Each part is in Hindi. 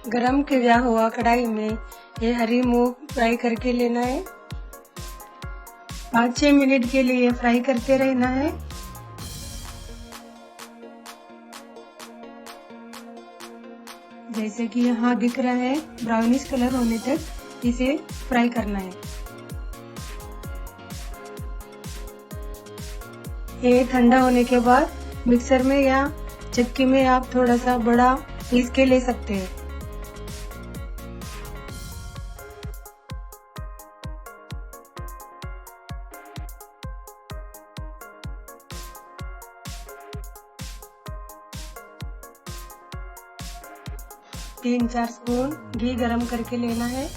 गरम किया हुआ कढ़ाई में ये हरी मूंग फ्राई करके लेना है। 5-6 मिनट के लिए फ्राई करते रहना है। जैसे कि यहाँ दिख रहा है, ब्राउनिश कलर होने तक इसे फ्राई करना है। ये ठंडा होने के बाद मिक्सर में या चक्की में आप थोड़ा सा बड़ा पीस के ले सकते हैं। तीन 4 स्पून घी गरम करके लेना है।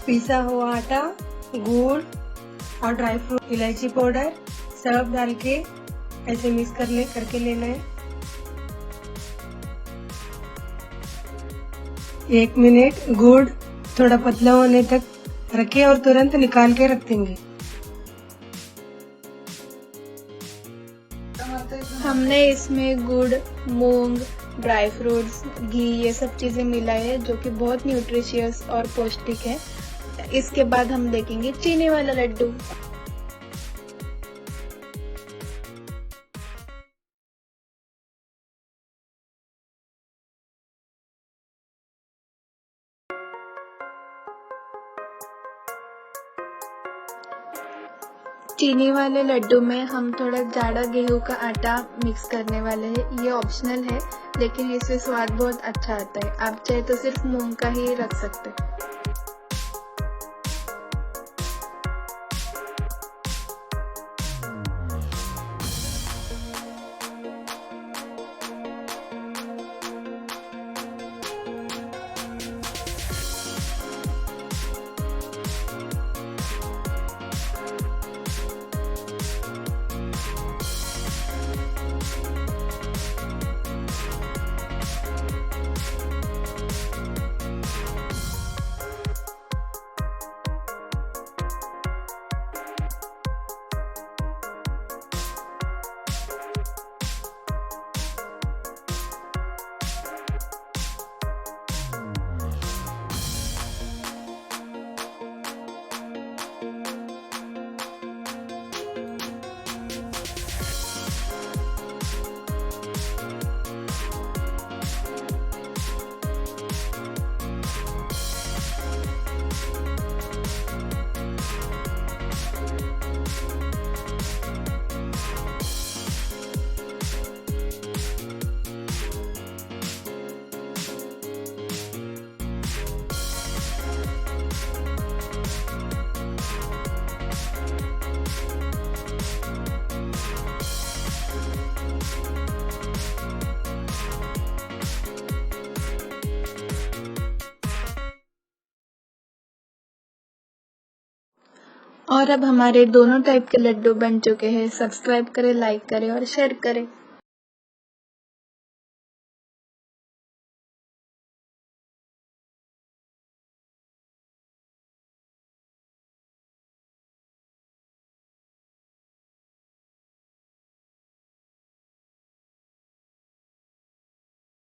पिसा हुआ आटा, गुड़ और ड्राई फ्रूट, इलायची पाउडर सब डाल के ऐसे मिक्स करके लेना है। 1 मिनट गुड़ थोड़ा पतला होने तक रखें और तुरंत निकाल के रख देंगे। हमने इसमें गुड़, मूंग, ड्राई फ्रूट्स, घी ये सब चीजें मिलाई है जो कि बहुत न्यूट्रिशियस और पौष्टिक है। इसके बाद हम देखेंगे चीनी वाला लड्डू। चीनी वाले लड्डू में हम थोड़ा जाड़ा गेहूं का आटा मिक्स करने वाले हैं। ये ऑप्शनल है लेकिन इससे स्वाद बहुत अच्छा आता है। आप चाहे तो सिर्फ मूंग का ही रख सकते हैं। और अब हमारे दोनों टाइप के लड्डू बन चुके हैं। सब्सक्राइब करें, लाइक करें और शेयर करें।